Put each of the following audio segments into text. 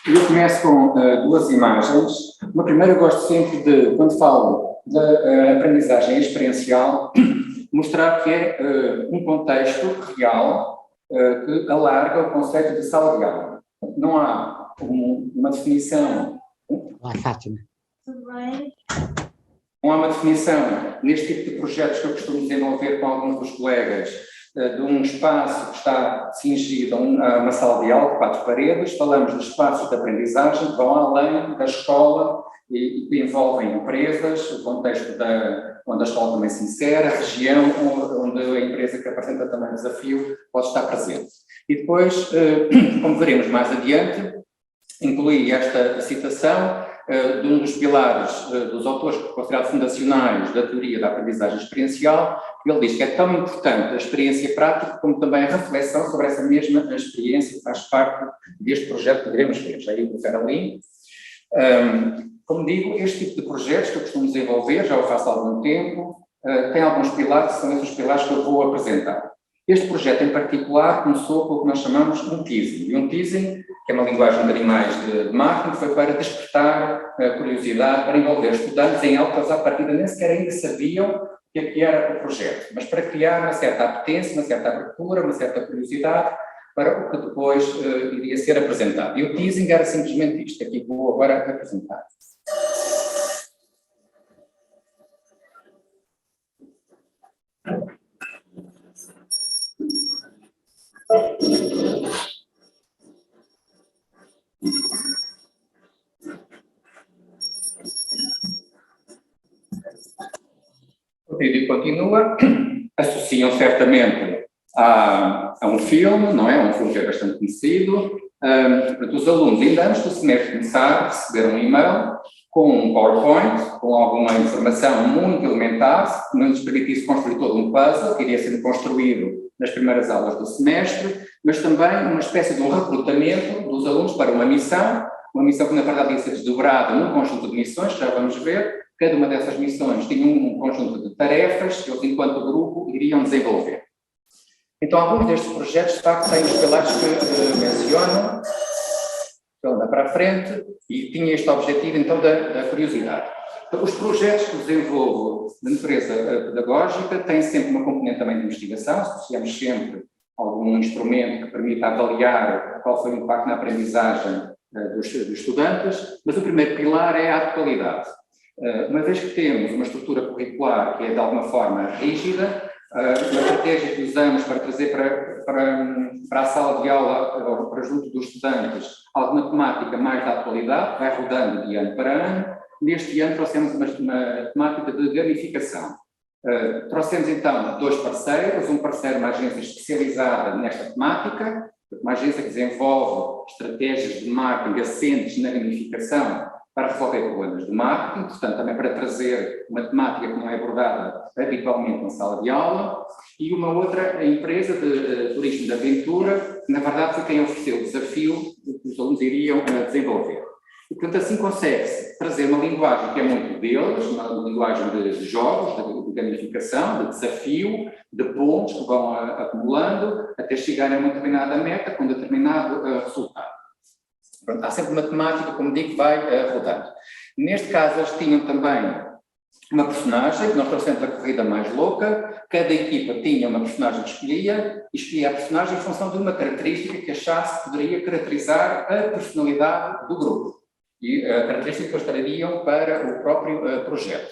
Eu começo com duas imagens. Uma primeira, eu gosto sempre de, quando falo da aprendizagem experiencial, mostrar que é um contexto real que alarga o conceito de sala de aula. Não há uma definição. Olá, Fátima. Tudo bem? Não há uma definição neste tipo de projetos que eu costumo desenvolver com alguns dos colegas de um espaço que está cingido a uma sala de aula de 4 paredes. Falamos de espaços de aprendizagem que vão além da escola e que envolvem empresas, o contexto onde a escola também se insere, a região onde a empresa que apresenta também o desafio pode estar presente. E depois, como veremos mais adiante, incluí esta citação de um dos pilares dos autores considerados fundacionais da teoria da aprendizagem experiencial. Ele diz que é tão importante a experiência prática como também a reflexão sobre essa mesma experiência que faz parte deste projeto que iremos ver. Já ia começar ali. Como digo, este tipo de projetos que eu costumo desenvolver, já o faço há algum tempo, tem alguns pilares, que são esses pilares que eu vou apresentar. Este projeto em particular começou com o que nós chamamos um teasing. E um teasing, que é uma linguagem de animais de marketing, foi para despertar a curiosidade, para envolver estudantes em algo que eles à partida nem sequer ainda sabiam o que era o projeto, mas para criar uma certa apetência, uma certa abertura, uma certa curiosidade para o que depois iria ser apresentado. E o teasing era simplesmente isto, aqui que vou agora apresentar. O vídeo continua, associam certamente a um filme, não é? Um filme que é bastante conhecido. Os alunos, ainda antes do semestre começar, receberam um e-mail com um PowerPoint, com alguma informação muito elementar, que não lhes permitisse construir todo um puzzle, que iria sendo construído nas primeiras aulas do semestre, mas também uma espécie de um recrutamento dos alunos para uma missão que na verdade ia ser desdobrada num conjunto de missões, que já vamos ver. Cada uma dessas missões tinha um conjunto de tarefas que eles, enquanto grupo, iriam desenvolver. Então, alguns destes projetos, de facto, têm os pilares que mencionam, que andam para a frente, e tinha este objetivo, então, da curiosidade. Os projetos que desenvolvo de natureza pedagógica têm sempre uma componente também de investigação, associamos sempre algum instrumento que permita avaliar qual foi o impacto na aprendizagem dos estudantes, mas o primeiro pilar é a atualidade. Uma vez que temos uma estrutura curricular que é de alguma forma rígida, uma estratégia que usamos para trazer para a sala de aula, ou para junto dos estudantes, alguma temática mais da atualidade, vai rodando de ano para ano. Neste ano trouxemos uma temática de gamificação. Trouxemos então 2 parceiros, um parceiro, uma agência especializada nesta temática, uma agência que desenvolve estratégias de marketing assentes na gamificação para resolver problemas de marketing, portanto também para trazer uma temática que não é abordada habitualmente na sala de aula, e uma outra empresa de turismo de aventura, que na verdade foi quem ofereceu o desafio que os alunos iriam desenvolver. E portanto assim consegue-se trazer uma linguagem que é muito deles, uma linguagem de jogos, de gamificação, de desafio, de pontos que vão acumulando até chegarem a uma determinada meta com um determinado resultado. Pronto, há sempre uma temática, como digo, que vai rodando. Neste caso, eles tinham também uma personagem, que nós trouxemos a corrida mais louca. Cada equipa tinha uma personagem que escolhia a personagem em função de uma característica que achasse que poderia caracterizar a personalidade do grupo. E a característica que eles trariam para o próprio projeto.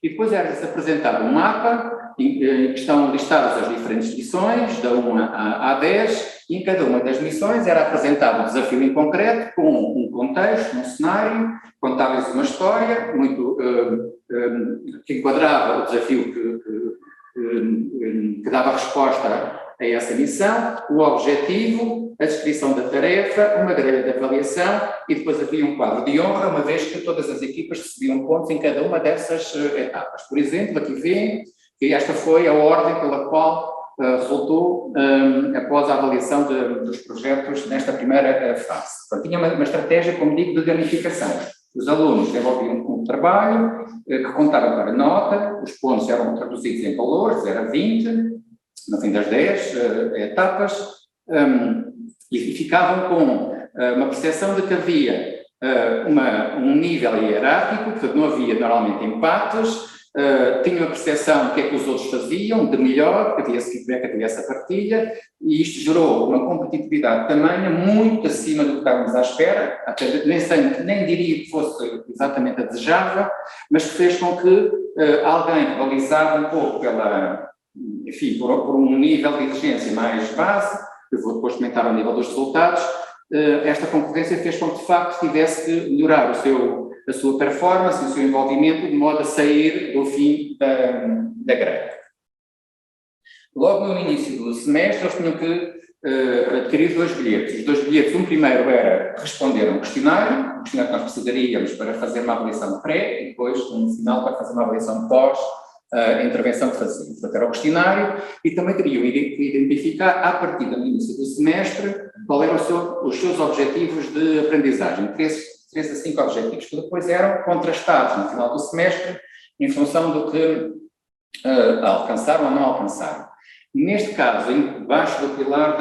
E depois era-lhes apresentado um mapa em que estão listadas as diferentes missões, da 1 à 10, e em cada uma das missões era apresentado um desafio em concreto, com um contexto, um cenário, contava-lhes uma história muito, que enquadrava o desafio que dava resposta a essa missão, o objetivo, a descrição da tarefa, uma grelha de avaliação e depois havia um quadro de honra, uma vez que todas as equipas recebiam pontos em cada uma dessas etapas. Por exemplo, aqui vê que esta foi a ordem pela qual resultou após a avaliação dos projetos nesta primeira fase. Portanto, tinha uma estratégia, como digo, de gamificação. Os alunos desenvolviam um trabalho que contava para nota, os pontos eram traduzidos em valores, era 20, no fim das 10 etapas, e ficavam com uma percepção de que havia um nível hierárquico, que não havia normalmente empates, tinha a percepção do que é que os outros faziam, de melhor, que havia esse feedback, que havia essa partilha, e isto gerou uma competitividade tamanha muito acima do que estávamos à espera, até nem diria que fosse exatamente a desejável, mas que fez com que alguém que balizava um pouco por um nível de exigência mais base, eu vou depois comentar ao nível dos resultados, esta concorrência fez com que, de facto, tivesse que melhorar a sua performance e o seu envolvimento de modo a sair do fim da greve. Logo no início do semestre, eles tinham que adquirir 2 bilhetes. Os 2 bilhetes, um primeiro era responder a um questionário que nós precisaríamos para fazer uma avaliação pré, e depois um final para fazer uma avaliação pós a intervenção que fazíamos. Portanto, era o questionário, e também teriam que identificar, a partir do início do semestre, qual eram os seus objetivos de aprendizagem. 3 a 5 objetivos, que depois eram contrastados no final do semestre, em função do que alcançaram ou não alcançaram. Neste caso, embaixo do pilar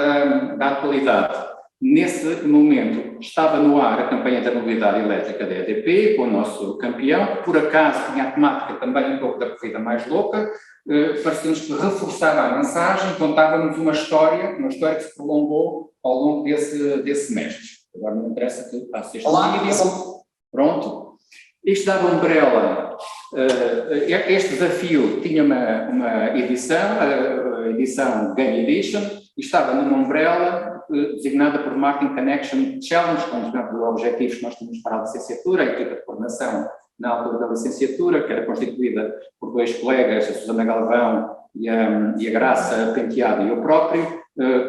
da atualidade, nesse momento estava no ar a campanha da mobilidade elétrica da EDP, com o nosso campeão, que por acaso tinha a temática também um pouco da corrida mais louca, parecia-nos que reforçava a mensagem, contava-nos uma história que se prolongou ao longo desse semestre. Agora não interessa que passe este vídeo. Pronto. Isto dava umbrella. Este desafio tinha uma edição, a edição Game Edition, e estava numa umbrella designada por Marketing Connection Challenge, com os objetivos que nós tínhamos para a licenciatura, a equipa de coordenação na altura da licenciatura, que era constituída por 2 colegas, a Susana Galvão e a Graça Penteado e eu próprio,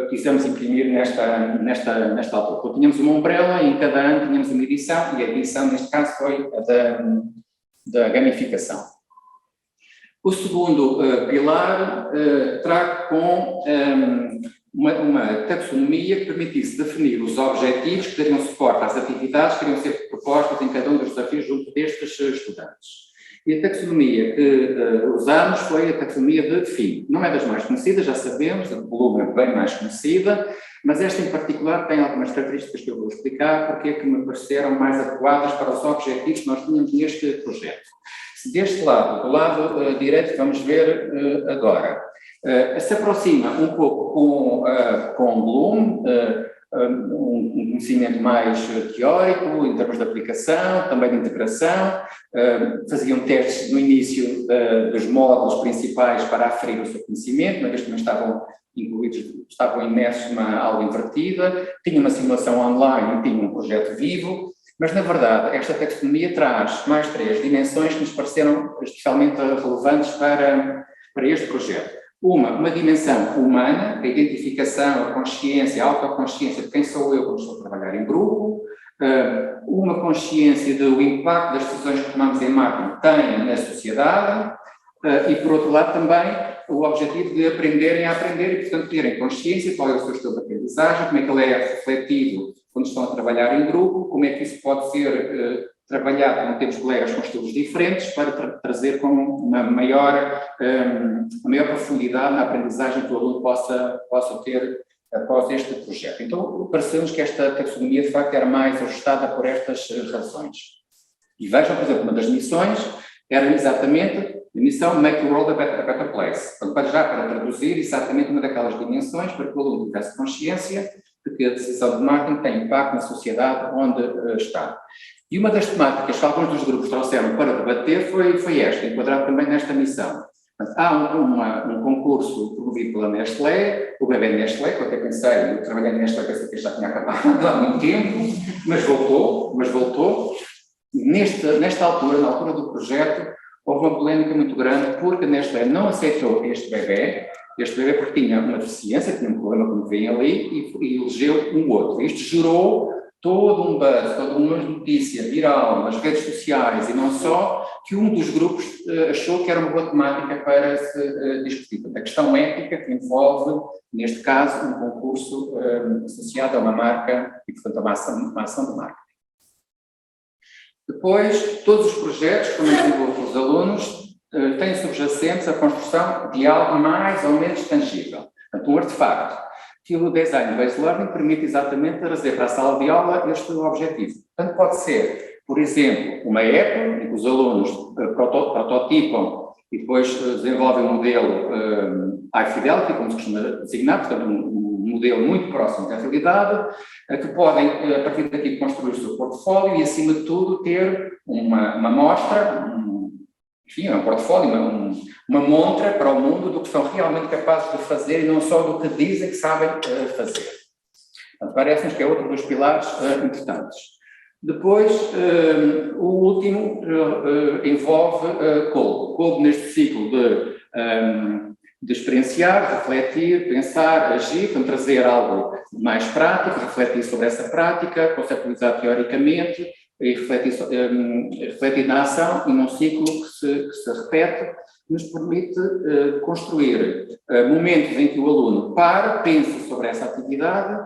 quisemos imprimir nesta altura. Então, tínhamos uma umbrella e em cada ano tínhamos uma edição, e a edição, neste caso, foi a da gamificação. O segundo pilar trago com uma taxonomia que permitisse definir os objetivos que dariam suporte às atividades que iriam ser propostas em cada um dos desafios junto destes estudantes. E a taxonomia que usamos foi a taxonomia de FIM. Não é das mais conhecidas, já sabemos, a Bloom é bem mais conhecida, mas esta em particular tem algumas características que eu vou explicar porque é que me pareceram mais adequadas para os objetivos que nós tínhamos neste projeto. Deste lado, do lado direito, vamos ver agora. Se aproxima um pouco com Bloom, um conhecimento mais teórico, em termos de aplicação, também de integração, faziam testes no início dos módulos principais para aferir o seu conhecimento, uma vez que não estavam imersos numa aula invertida, tinha uma simulação online e tinha um projeto vivo, mas na verdade esta taxonomia traz mais 3 dimensões que nos pareceram especialmente relevantes para este projeto. Uma dimensão humana, a identificação, a consciência, a autoconsciência de quem sou eu quando estou a trabalhar em grupo, uma consciência do impacto das decisões que tomamos em marketing têm na sociedade, e por outro lado também o objetivo de aprenderem a aprender e, portanto, terem consciência de qual é o seu estilo de aprendizagem, como é que ele é refletido quando estão a trabalhar em grupo, como é que isso pode ser trabalhado quando temos colegas com estilos diferentes para trazer com uma maior profundidade na aprendizagem que o aluno possa ter após este projeto. Então, pareceu-nos que esta taxonomia, de facto, era mais ajustada por estas razões. E vejam, por exemplo, uma das missões era exatamente a missão Make the World a Better Place. Portanto, para traduzir exatamente uma daquelas dimensões para que o aluno tivesse consciência de que a decisão de marketing tem impacto na sociedade onde está. E uma das temáticas que alguns dos grupos trouxeram para debater foi esta, enquadrada também nesta missão. Há um concurso promovido pela Nestlé, o bebê Nestlé, que eu até pensei, eu trabalhei nesta vez que já tinha acabado há muito tempo, mas voltou. Nesta altura, na altura do projeto, houve uma polémica muito grande porque a Nestlé não aceitou este bebê porque tinha uma deficiência, tinha um problema como veem ali, e elegeu um outro. Isto gerou todo um buzz, toda uma notícia viral nas redes sociais e não só, que um dos grupos achou que era uma boa temática para se discutir. A questão ética que envolve, neste caso, um concurso associado a uma marca e, portanto, a uma ação de marca. Depois, todos os projetos que também desenvolvem pelos alunos têm subjacentes a construção de algo mais ou menos tangível. Portanto, um artefacto. que o Design-Based Learning permite exatamente trazer para a sala de aula este objetivo. Portanto, pode ser, por exemplo, uma app em que os alunos prototipam e depois desenvolvem um modelo high fidelity, como se costuma designar, portanto, um modelo muito próximo da realidade, que podem, a partir daqui, construir o seu portfólio e, acima de tudo, ter uma amostra, enfim, um portfólio, uma montra para o mundo do que são realmente capazes de fazer e não só do que dizem que sabem fazer. Portanto, parece-nos que é outro dos pilares importantes. Depois, o último envolve Kolbe. Kolbe neste ciclo de experienciar, refletir, pensar, agir, então trazer algo mais prático, refletir sobre essa prática, conceptualizar teoricamente e refletir na ação e num ciclo que se repete, nos permite construir momentos em que o aluno pensa sobre essa atividade,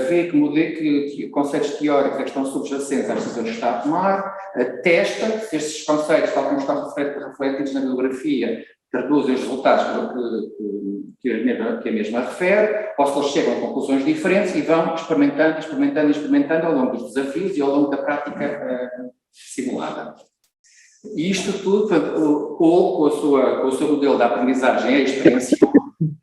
vê que conceitos teóricos é que estão subjacentes às decisões que está a tomar, testa se estes conceitos, tal como estão refletidos na bibliografia, traduzem os resultados que a mesma refere, ou se eles chegam a conclusões diferentes e vão experimentando ao longo dos desafios e ao longo da prática simulada. E isto tudo, portanto, o Kolbe, com o seu modelo de aprendizagem experiencial,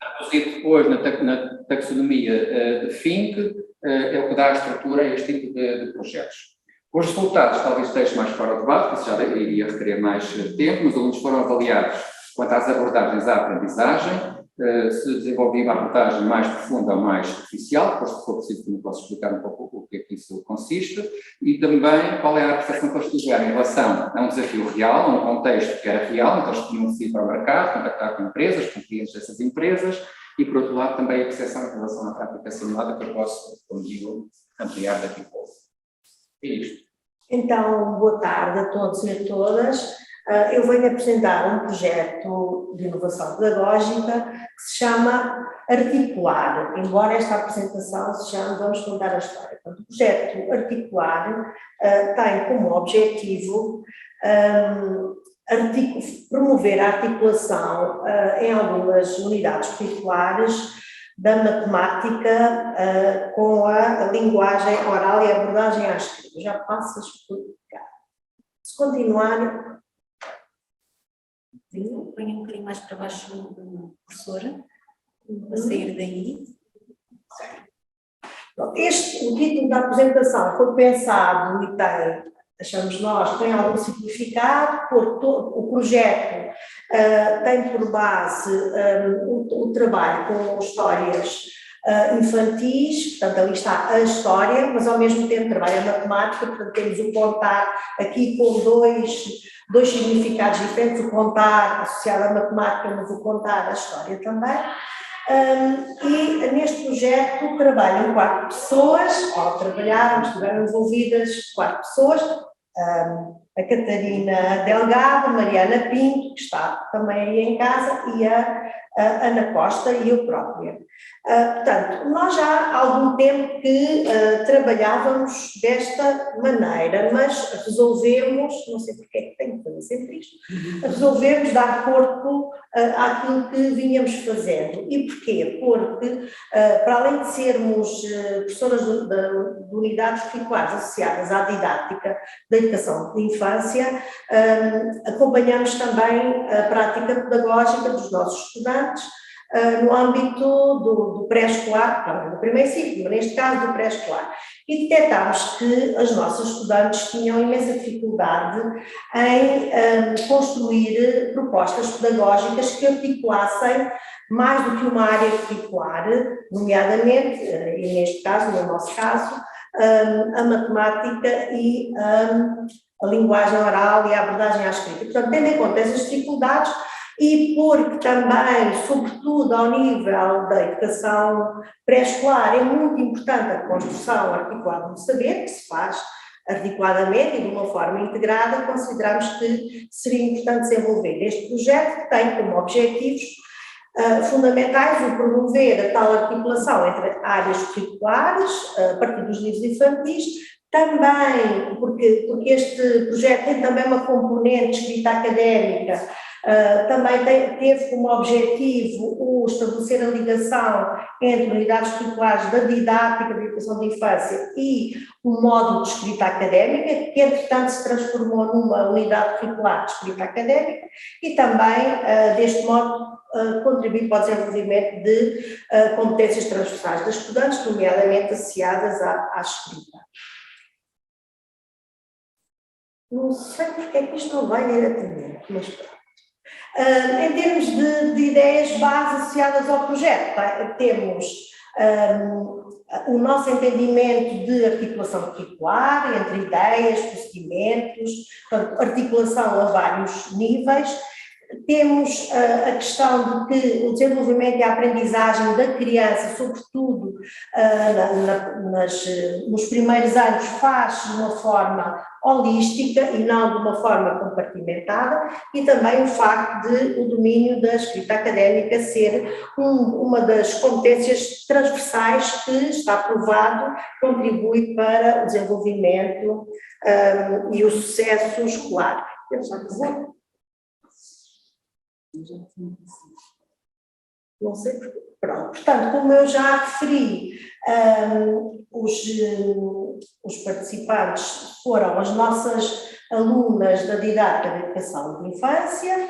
traduzido depois na taxonomia de Fink, é o que dá a estrutura a este tipo de projetos. Os resultados talvez deixem mais fora do debate, isso já iria requerer mais tempo, mas os alunos foram avaliados quanto às abordagens à aprendizagem, se desenvolvia uma abordagem mais profunda ou mais superficial, depois se for preciso também posso explicar um pouco o que é que isso consiste, e também qual é a percepção que eles tiveram em relação a um desafio real, a um contexto que era real, então eles tinham que ir para o mercado, contactar com empresas, com clientes dessas empresas, e por outro lado também a percepção em relação à prática simulada, que eu posso, como digo, ampliar daqui a pouco. É isto. Então, boa tarde a todos e a todas. Eu venho apresentar um projeto de inovação pedagógica que se chama Articular, embora esta apresentação se chame Vamos Contar a História. Portanto, o projeto Articular tem como objetivo promover a articulação em algumas unidades curriculares da matemática com a linguagem oral e a abordagem à escrita. Já passo a explicar. Se continuar... Põe um bocadinho mais para baixo o cursor, para sair daí. O título da apresentação foi pensado e tem, achamos nós, tem algum significado, porque o projeto tem por base o trabalho com histórias infantis, portanto ali está a história, mas ao mesmo tempo trabalha a matemática, portanto temos o contar aqui com dois significados diferentes, o contar associado à matemática, mas o contar à história também. E neste projeto trabalham 4 pessoas, ou trabalharam, estiveram envolvidas 4 pessoas, a Catarina Delgado, a Mariana Pinto, que está também aí em casa, e a Ana Costa e eu própria. Portanto, nós já há algum tempo que trabalhávamos desta maneira, mas resolvemos, não sei porque é que tenho que fazer sempre isto, resolvemos dar corpo àquilo que vínhamos fazendo. E porquê? Porque, para além de sermos professoras de unidades curriculares associadas à didática da educação de infância, acompanhamos também a prática pedagógica dos nossos estudantes no âmbito do pré-escolar, do primeiro ciclo, mas neste caso do pré-escolar. E detectámos que as nossas estudantes tinham imensa dificuldade em construir propostas pedagógicas que articulassem mais do que uma área curricular, nomeadamente, e neste caso, no nosso caso, a matemática e a linguagem oral e a abordagem à escrita. Portanto, tendo em conta essas dificuldades, e porque também, sobretudo ao nível da educação pré-escolar, é muito importante a construção articulada do saber, que se faz articuladamente e de uma forma integrada, consideramos que seria importante desenvolver este projeto, que tem como objetivos fundamentais o promover a tal articulação entre áreas curriculares, a partir dos livros infantis, também porque este projeto tem também uma componente de escrita académica, Também teve como objetivo o estabelecer a ligação entre unidades curriculares da didática da educação de infância e o módulo de escrita académica, que entretanto se transformou numa unidade curricular de escrita académica, e também, deste modo, contribuir para o desenvolvimento de competências transversais dos estudantes, nomeadamente associadas à escrita. Não sei porque é que isto não vai diretamente, mas pronto. Em termos de ideias base associadas ao projeto, temos o nosso entendimento de articulação curricular, entre ideias, procedimentos, portanto, articulação a vários níveis. Temos a questão de que o desenvolvimento e a aprendizagem da criança, sobretudo nos primeiros anos, faz de uma forma holística e não de uma forma compartimentada, e também o facto de o domínio da escrita académica ser uma das competências transversais que está provado, contribui para o desenvolvimento e o sucesso escolar. Não sei porque. Pronto. Portanto, como eu já referi, os participantes foram as nossas alunas da didática da educação de infância,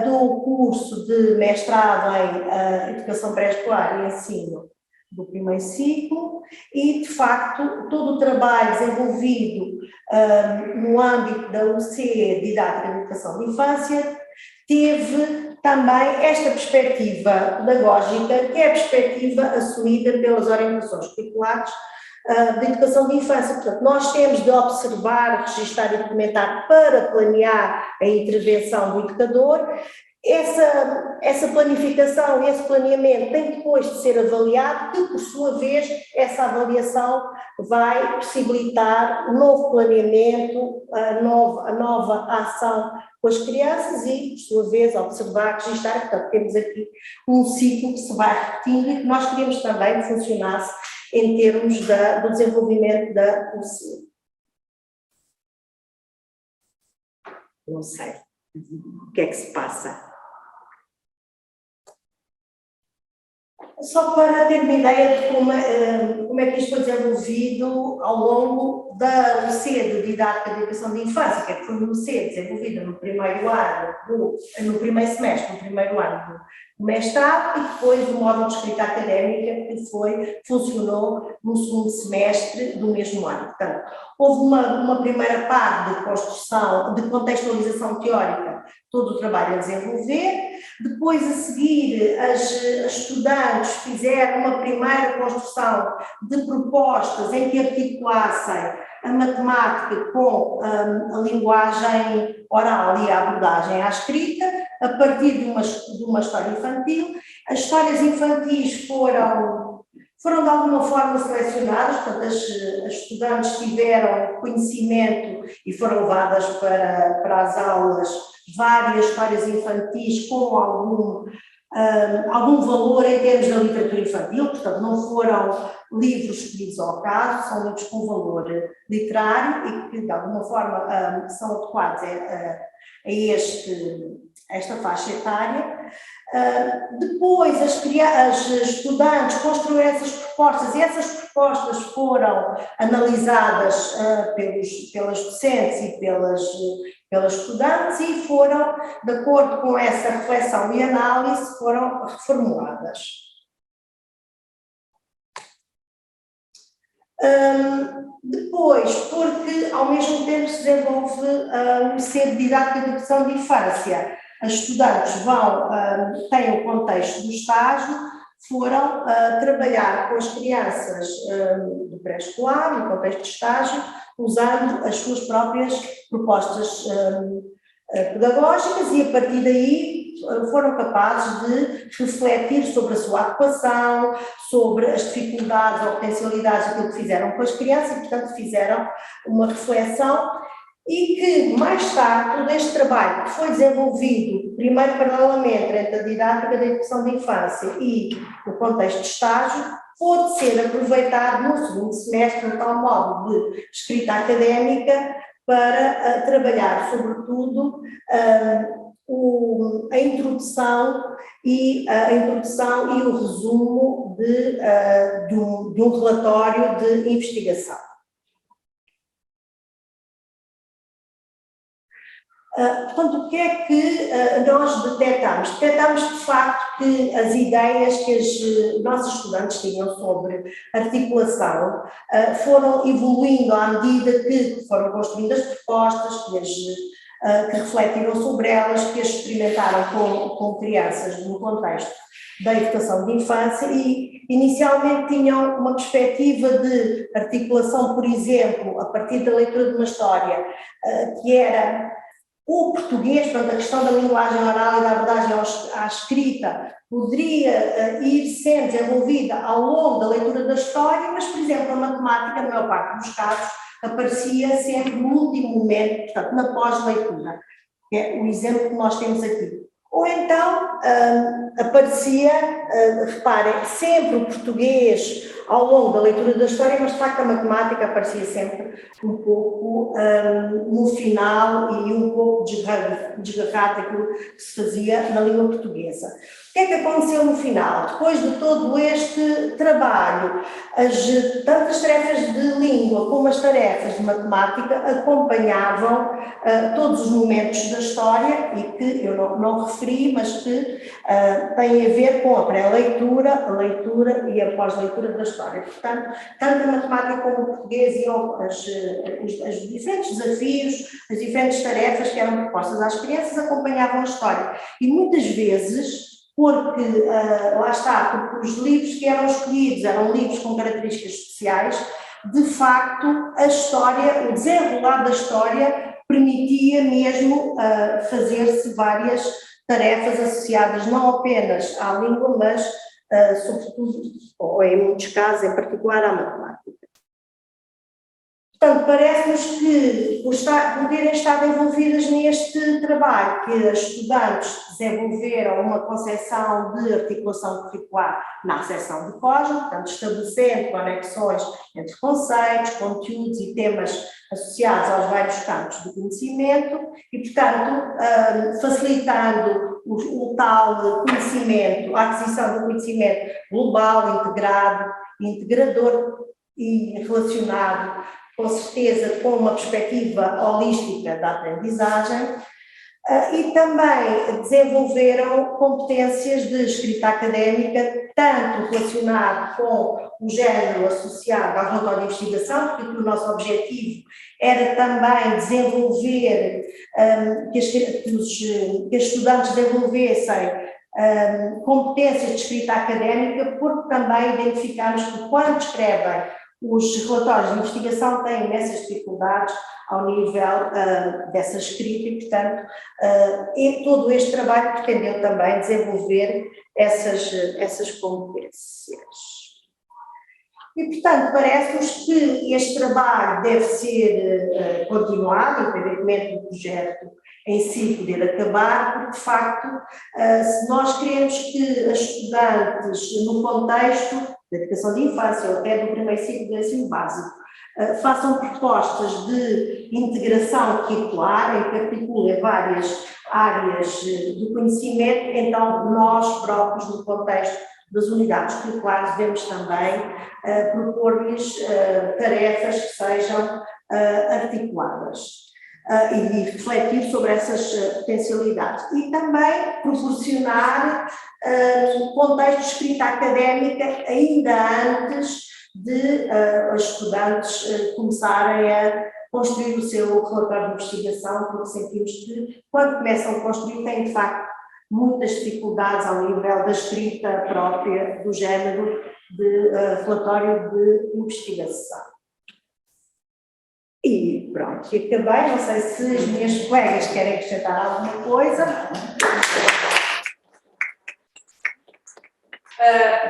do curso de mestrado em educação pré-escolar e ensino do primeiro ciclo, e de facto todo o trabalho desenvolvido no âmbito da UC Didática da Educação de Infância teve também esta perspectiva pedagógica, que é a perspectiva assumida pelas orientações curriculares de educação de infância. Portanto, nós temos de observar, registar e documentar para planear a intervenção do educador. Essa planificação, esse planeamento tem depois de ser avaliado, que por sua vez essa avaliação vai possibilitar um novo planeamento, a nova ação com as crianças e, por sua vez, observar, registrar. Portanto, temos aqui um ciclo que se vai repetindo e que nós queríamos também que funcionasse em termos do desenvolvimento da UC. Não sei o que é que se passa. Só para ter uma ideia de como é que isto foi desenvolvido ao longo da UC de Didática da Educação de Infância, que foi uma UC desenvolvida no primeiro ano, no primeiro semestre, no primeiro ano do mestrado, e depois o módulo de escrita académica que funcionou no segundo semestre do mesmo ano. Portanto, houve uma primeira parte de construção, de contextualização teórica, todo o trabalho a desenvolver. Depois, a seguir, as estudantes fizeram uma primeira construção de propostas em que articulassem a matemática com a linguagem oral e a abordagem à escrita, a partir de uma história infantil. As histórias infantis foram de alguma forma selecionadas, portanto as estudantes tiveram conhecimento e foram levadas para as aulas várias histórias infantis com algum valor em termos da literatura infantil, portanto não foram livros escolhidos ao acaso, são livros com valor literário e que de alguma forma são adequados a esta faixa etária. Depois as estudantes construíram essas propostas e essas propostas foram analisadas pelas docentes e pelas estudantes e foram, de acordo com essa reflexão e análise, foram reformuladas. Depois, porque ao mesmo tempo se desenvolve o UC de Didática da Educação de Infância, as estudantes têm o contexto do estágio, foram trabalhar com as crianças do pré-escolar, no contexto de estágio, usando as suas próprias propostas pedagógicas e a partir daí foram capazes de refletir sobre a sua adequação, sobre as dificuldades ou potencialidades daquilo que fizeram com as crianças e, portanto, fizeram uma reflexão e que, mais tarde, todo este trabalho que foi desenvolvido, primeiro paralelamente entre a didática da educação de infância e o contexto de estágio, pode ser aproveitado no segundo semestre, no tal modo de escrita académica, para trabalhar, sobretudo, a introdução e o resumo de um relatório de investigação. Portanto, o que é que nós detectamos? Detectamos, de facto, que as ideias que os nossos estudantes tinham sobre articulação foram evoluindo à medida que foram construindo as propostas, que refletiram sobre elas, que as experimentaram com crianças no contexto da educação de infância e inicialmente tinham uma perspectiva de articulação, por exemplo, a partir da leitura de uma história, que era o português, portanto a questão da linguagem oral e da abordagem à escrita poderia ir sendo desenvolvida ao longo da leitura da história, mas, por exemplo, a matemática, na maior parte dos casos, aparecia sempre no último momento, portanto, na pós-leitura, que é o exemplo que nós temos aqui. Ou então aparecia, reparem, sempre o português ao longo da leitura da história, mas de facto a matemática aparecia sempre um pouco no final e um pouco desgarrado daquilo que se fazia na língua portuguesa. O que é que aconteceu no final? Depois de todo este trabalho, tanto as tarefas de língua como as tarefas de matemática acompanhavam todos os momentos da história e que eu não referi, mas que têm a ver com a pré-leitura, a leitura e a pós-leitura da história. Portanto, tanto a matemática como o português iam os diferentes desafios, as diferentes tarefas que eram propostas às crianças acompanhavam a história. E muitas vezes, porque, lá está, porque os livros que eram escolhidos eram livros com características especiais, de facto, a história, o desenrolar da história permitia mesmo fazer-se várias tarefas associadas não apenas à língua, mas sobretudo, ou em muitos casos, em particular, à matemática. Portanto, parece-nos que, por terem estado envolvidas neste trabalho, que as estudantes desenvolveram uma concepção de articulação curricular na seção de código, portanto, estabelecendo conexões entre conceitos, conteúdos e temas associados aos vários campos do conhecimento e, portanto, facilitando o tal conhecimento, a aquisição do conhecimento global, integrado, integrador e relacionado, com certeza, com uma perspectiva holística da aprendizagem, e também desenvolveram competências de escrita académica, tanto relacionado com o género associado ao relatório de investigação, porque o nosso objetivo era também desenvolver, que os estudantes desenvolvessem competências de escrita académica, porque também identificamos que quando escrevem os relatórios de investigação têm imensas dificuldades ao nível dessa escrita e, portanto, todo este trabalho pretendeu também desenvolver essas competências. E, portanto, parece-nos que este trabalho deve ser continuado, independentemente do projeto em si poder acabar, porque, de facto, se nós queremos que as estudantes, no contexto da educação de infância ou até do primeiro ciclo do ensino básico, façam propostas de integração curricular, em que articulem várias áreas do conhecimento, então nós próprios, no contexto das unidades curriculares, devemos também propor-lhes tarefas que sejam articuladas. E refletir sobre essas potencialidades. E também proporcionar contexto de escrita académica ainda antes de os estudantes começarem a construir o seu relatório de investigação, porque sentimos que, quando começam a construir, têm, de facto, muitas dificuldades ao nível da escrita própria do género de relatório de investigação. E pronto, e acabei, não sei se as minhas colegas querem acrescentar alguma coisa.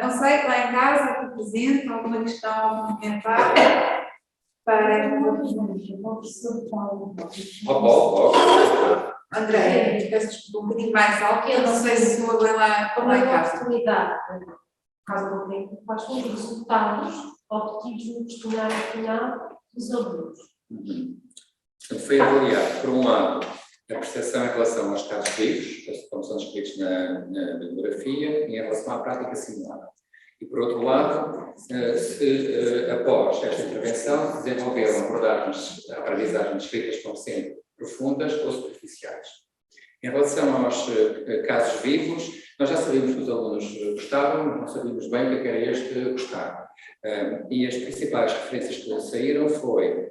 Não sei, lá em casa, aqui presente, alguma questão, algum comentário para André, peço desculpa um bocadinho mais alto, eu não sei se estou a lá em casa. Oportunidade, caso não tenha, quais são os resultados obtidos no questionário final dos alunos. Foi avaliado, por um lado, a percepção em relação aos casos vivos, como são descritos na bibliografia, e em relação à prática simulada. E, por outro lado, se após esta intervenção se desenvolveram aprendizagens descritas como sendo profundas ou superficiais. Em relação aos casos vivos, nós já sabíamos que os alunos gostavam, mas não sabíamos bem o que era este gostar. E as principais referências que saíram foi,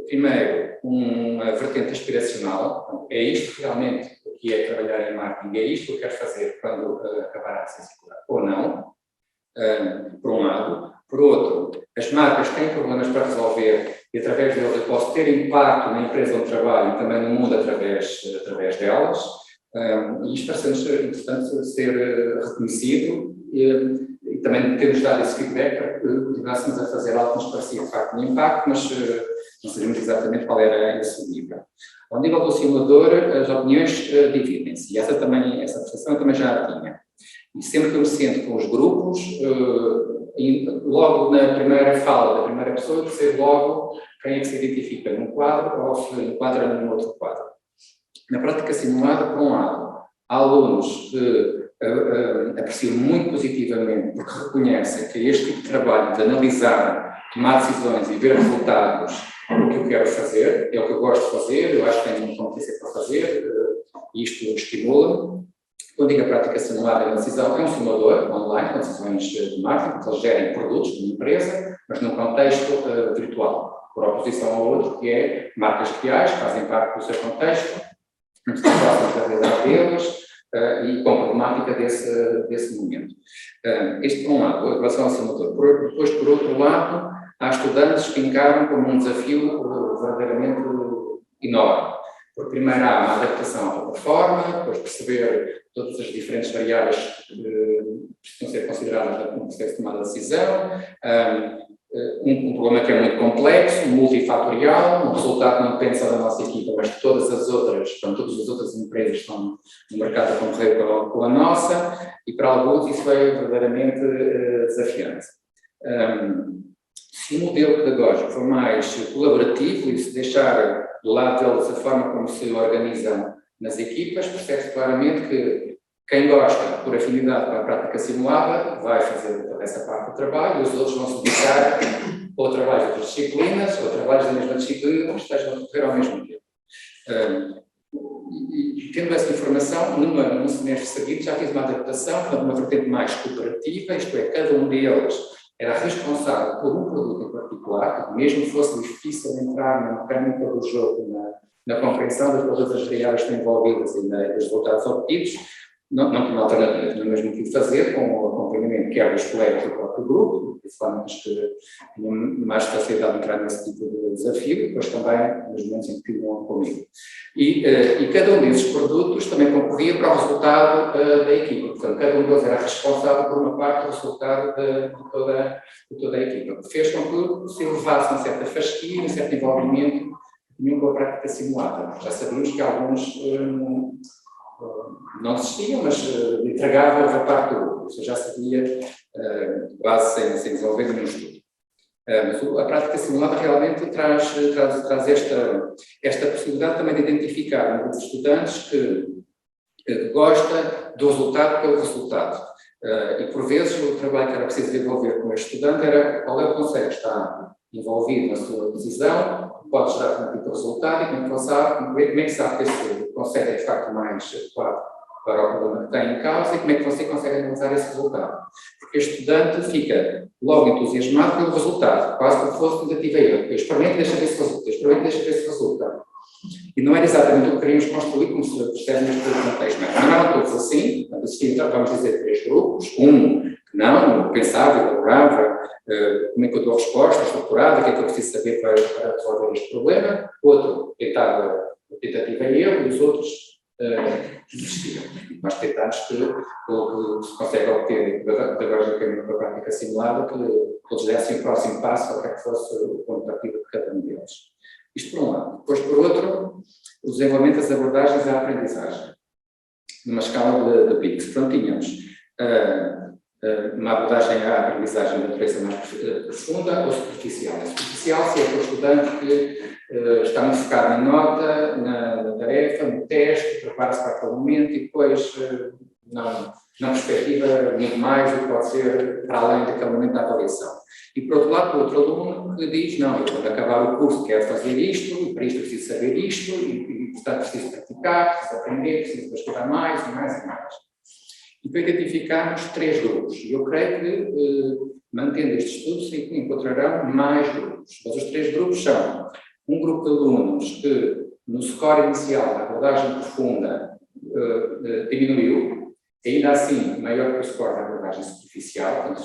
primeiro, uma vertente aspiracional. É isto realmente o que é trabalhar em marketing, é isto que eu quero fazer quando acabar a licenciatura, ou não, por um lado. Por outro, as marcas têm problemas para resolver e através deles eu posso ter impacto na empresa onde trabalho e também no mundo através delas. E isto parece-nos interessante ser reconhecido e também ter-nos dado esse feedback para que continuássemos a fazer algo que nos parecia de facto um impacto, mas não sabíamos exatamente qual era esse nível. Ao nível do simulador, as opiniões dividem-se, e essa percepção eu também já a tinha. E sempre que eu me sento com os grupos, logo na primeira fala da primeira pessoa, eu percebo logo quem é que se identifica num quadro ou se enquadra num outro quadro. Na prática simulada, por um lado, há alunos que apreciam muito positivamente porque reconhecem que este tipo de trabalho de analisar, tomar decisões e ver resultados o que eu quero fazer, é o que eu gosto de fazer, eu acho que tenho uma competência para fazer, e isto estimula-me. Quando digo a prática simulada, é um simulador online, com decisões de marketing, que eles gerem produtos de uma empresa, mas num contexto virtual, por oposição ao outro, que é marcas reais, que fazem parte do seu contexto, muito próximas da realidade deles e com a problemática desse momento. Este, por um lado, em relação ao simulador. Depois, por outro lado, há estudantes que encaram como um desafio verdadeiramente enorme. Porque primeiro há uma adaptação à plataforma, depois perceber todas as diferentes variáveis que precisam ser consideradas no processo de tomada de decisão, um problema que é muito complexo, multifatorial, o resultado não depende só da nossa equipa, mas de todas as outras empresas que estão no mercado a concorrer com a nossa, e para alguns isso foi verdadeiramente desafiante. Se o modelo pedagógico for mais colaborativo e se deixar do lado deles a forma como se organizam nas equipas, percebe-se claramente que quem gosta, por afinidade com a prática simulada, vai fazer essa parte do trabalho e os outros vão se dedicar ou trabalhos de outras disciplinas ou trabalhos da mesma disciplina que estejam a decorrer ao mesmo tempo. E tendo essa informação, num semestre seguinte já fiz uma adaptação para uma vertente mais cooperativa, isto é, cada um deles era responsável por um produto em particular, mesmo que fosse difícil entrar na mecânica do jogo, na compreensão de todas as variáveis que estão envolvidas e nos resultados obtidos, não tinha alternativa, tinha mesmo que fazer com o acompanhamento quer dos colegas do próprio grupo, principalmente os que tinham mais facilidade de entrar nesse tipo de desafio, depois também nos momentos em que tinham comigo. E cada um desses produtos também concorria para o resultado da equipa, portanto, cada um deles era responsável por uma parte do resultado de toda a equipa. Fez com que se levasse uma certa fasquia, um certo envolvimento que tinham com a prática simulada. Já sabíamos que alguns não desistiam, mas entregavam a parte do grupo, isso eu já sabia quase sem desenvolver nenhum estudo. Mas a prática simulada realmente traz esta possibilidade também de identificar um grupo de estudantes que gosta do resultado pelo resultado. E por vezes o trabalho que era preciso desenvolver com este estudante era qual é o conceito que está envolvido na sua decisão, pode gerar algum tipo de resultado e como é que sabe que esse conceito é de facto mais adequado para o problema que tem em causa e como é que você consegue analisar esse resultado. Porque o estudante fica logo entusiasmado pelo resultado, quase como se fosse tentativa e erro. Eu experimento e deixa ver se resulta, eu experimento e deixa ver se resulta. E não era exatamente o que queríamos construir, como se percebe neste contexto. Não eram todos assim, existiam, vamos dizer, 3 grupos, um que não, pensava, elaborava, como é que eu dou a resposta estruturada, o que é que eu preciso saber para resolver este problema, outro tentava tentativa e erro, e os outros desistiam. Nós tentámos que se consegue obter pedagogicamente com a prática simulada, que eles dessem o próximo passo, qualquer que fosse o ponto de partida de cada um deles. Isto por um lado. Depois, por outro, o desenvolvimento das abordagens à aprendizagem, numa escala de PICS. Portanto, tínhamos uma abordagem à aprendizagem de natureza mais profunda ou superficial. A superficial, se é para o estudante que está muito focado na nota, na tarefa, no teste, prepara-se para aquele momento e depois não perspectiva muito mais do que pode ser para além daquele momento da avaliação. E, por outro lado, o outro aluno que diz, não, eu quando acabar o curso quero fazer isto, e para isto eu preciso saber isto, e portanto preciso praticar, preciso aprender, preciso estudar mais e mais e mais. E para identificarmos 3 grupos. E eu creio que, mantendo este estudo, se encontrarão mais grupos. Mas os 3 grupos são um grupo de alunos que, no score inicial da abordagem profunda, diminuiu, ainda assim maior que o score da abordagem superficial, portanto,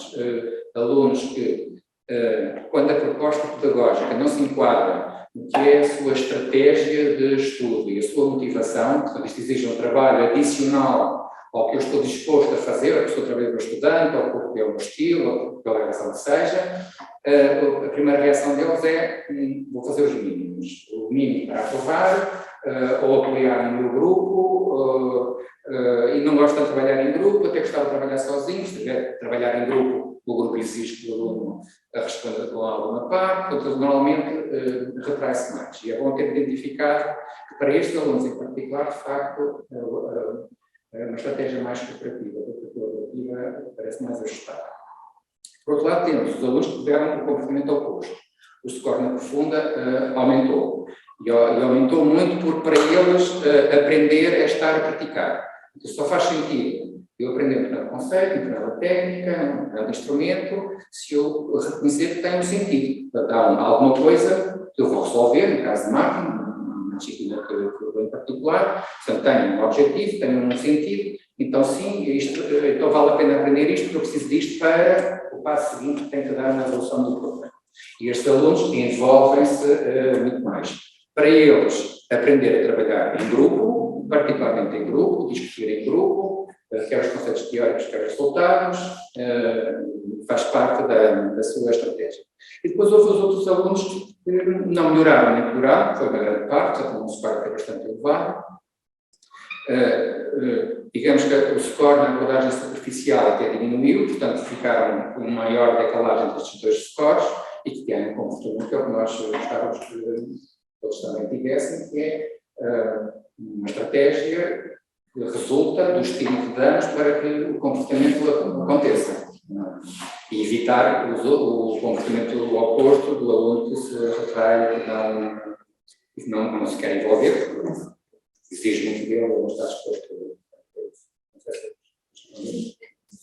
alunos que, quando a proposta pedagógica não se enquadra no que é a sua estratégia de estudo e a sua motivação, portanto, isto exige um trabalho adicional ao que eu estou disposto a fazer, ou que estou a trabalhar com o estudante, ou porque é o meu estilo, ou pela razão que seja, a primeira reação deles é, vou fazer os mínimos. O mínimo para aprovar, ou apoiar no meu grupo, e não gosto de trabalhar em grupo, até gostava de trabalhar sozinho, se tiver de trabalhar em grupo, o grupo exige que o aluno responda com alguma parte, portanto, normalmente retrai-se mais. E é bom ter identificado que para estes alunos em particular, de facto, uma estratégia mais cooperativa do que a colaborativa parece mais ajustada. Por outro lado, temos os alunos que tiveram um comportamento oposto. O score na profunda aumentou. E aumentou muito porque para eles aprender é estar a praticar. Então, só faz sentido eu aprender um determinado conceito, uma determinada técnica, um determinado instrumento, se eu reconhecer que tem um sentido. Portanto, há alguma coisa que eu vou resolver, no caso de marketing, uma disciplina que eu dou em particular, portanto, tem um objetivo, tem um sentido, então sim, então vale a pena aprender isto, porque eu preciso disto para o passo seguinte que tenho que dar na resolução do problema. E estes alunos envolvem-se muito mais. Para eles, aprender a trabalhar em grupo, particularmente em grupo, discutir em grupo, quer os conceitos teóricos, quer os resultados, faz parte da sua estratégia. E depois houve os outros alunos que não melhoraram nem pioraram, foi uma grande parte, já um score que é bastante elevado. Digamos que o score na abordagem superficial até diminuiu, portanto ficaram com maior decalagem entre estes 2 scores e que têm um comportamento que é o que nós gostávamos que eles também tivessem, que é uma estratégia que resulta do estilo que damos para que o comportamento aconteça. E evitar o comportamento oposto do aluno que se retrai e que não se quer envolver, porque exige muito dele, não está disposto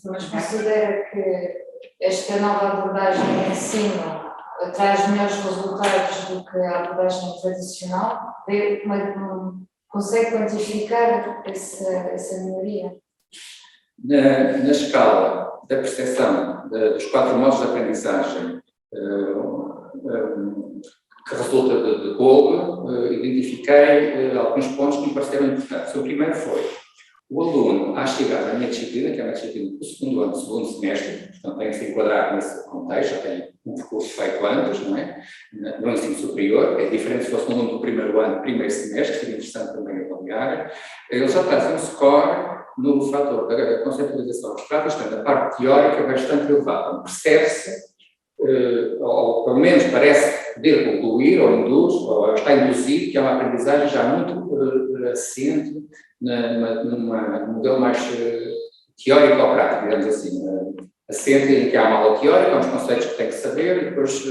a Mas considera que esta nova abordagem de ensino traz melhores resultados do que a abordagem tradicional? Consegue quantificar essa melhoria? Na escala da percepção dos 4 modos de aprendizagem que resulta de Kolbe, identifiquei alguns pontos que me pareceram importantes. O primeiro foi o aluno, à chegada à minha disciplina, que é uma disciplina do segundo ano, segundo semestre, portanto tem que se enquadrar nesse contexto, já tem um percurso feito antes, não é? No ensino superior, é diferente se fosse um aluno do primeiro ano, primeiro semestre, seria interessante também avaliar. Ele já traz um score no fator da conceptualização abstrata, portanto, a parte teórica bastante elevada. Percebe-se, ou pelo menos parece poder concluir, ou induz, ou está induzido, que é uma aprendizagem já muito assente num modelo mais teórico ou prático, digamos assim. Assente em que há uma aula teórica, há uns conceitos que tem que saber e depois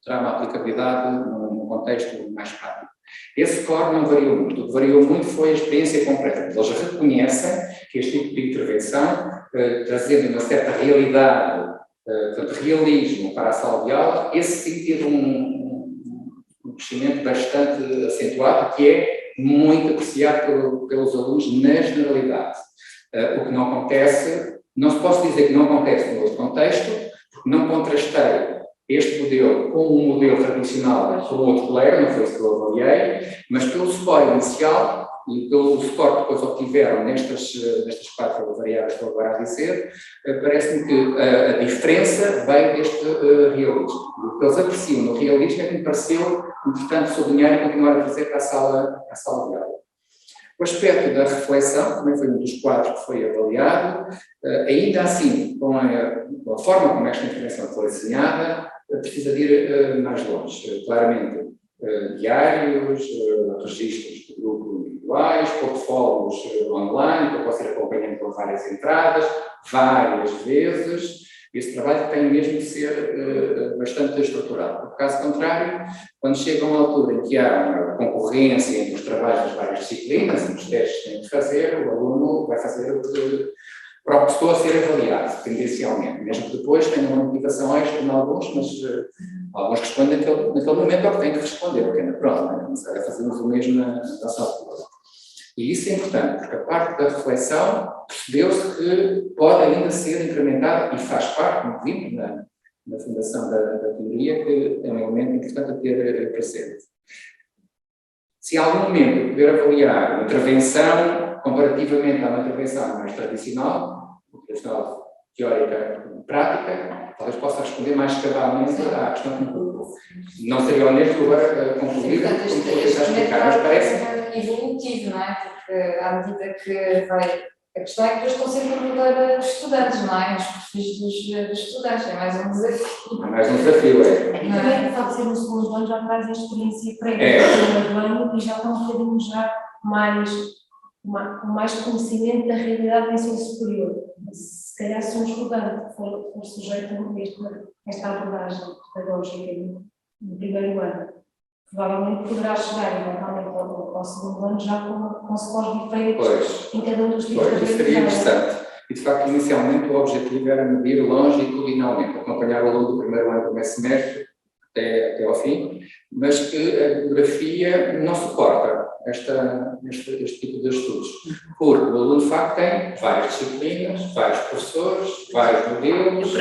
terá uma aplicabilidade num contexto mais prático. Esse score não variou muito. O que variou muito foi a experiência concreta. Eles reconhecem que este tipo de intervenção, trazendo uma certa realidade, portanto, realismo para a sala de aula, esse sim teve um crescimento bastante acentuado, que é muito apreciado pelos alunos na generalidade. O que não acontece, não se pode dizer que não acontece no outro contexto, porque não contrastei este modelo com um modelo tradicional com outro colega, não foi isso que eu avaliei, mas pelo score inicial e pelo score que depois obtiveram nestas 4 variáveis que eu agora a dizer, parece-me que a diferença veio deste realismo. O que eles apreciam no realismo é que me pareceu importante sublinhar e continuar a trazer para a sala de aula. O aspecto da reflexão também foi um dos quadros que foi avaliado, ainda assim, com a forma como esta intervenção foi desenhada, precisa de ir mais longe. Claramente, diários, registros de grupo individuais, portfólios online, que eu posso ir acompanhando com várias entradas, várias vezes. Esse trabalho tem mesmo de ser bastante estruturado, porque, caso contrário, quando chega uma altura em que há uma concorrência entre os trabalhos das várias disciplinas, e os testes que têm de fazer, o aluno vai fazer o que estou a ser avaliado, tendencialmente, mesmo que depois tenha uma motivação extra em alguns, mas alguns respondem naquele momento ao que têm que responder, porque ainda pronto, não sei, fazemos o mesmo na nossa altura. E isso é importante, porque a parte da reflexão percebeu-se que pode ainda ser incrementada e faz parte, como vimos na fundação da teoria, que é um elemento importante a ter presente. Se em algum momento eu puder avaliar uma intervenção comparativamente a uma intervenção mais tradicional teórica e prática, talvez possa responder mais cabalmente à questão que me colocou. Não seria honesto agora concluir, como estou a tentar explicar, mas parece evolutivo, não é? Porque à medida que vai. A questão é que depois estão sempre a mudar os estudantes, não é? Os perfis dos estudantes, é mais um desafio. É mais um desafio, E também pode ser no segundo ano, já traz a experiência prévia no primeiro ano e já estão um bocadinho já com mais conhecimento da realidade do ensino superior. Se calhar se um estudante for sujeito a esta abordagem pedagógica no primeiro ano, provavelmente poderá chegar eventualmente ao segundo ano já com scores diferentes em cada um dos tipos de isso seria interessante. E, de facto, inicialmente o objetivo era medir longitudinalmente, acompanhar o aluno do primeiro ano do primeiro semestre até ao fim, mas que a bibliografia não suporta este tipo de estudos, porque o aluno, de facto, tem várias disciplinas, vários professores, vários modelos,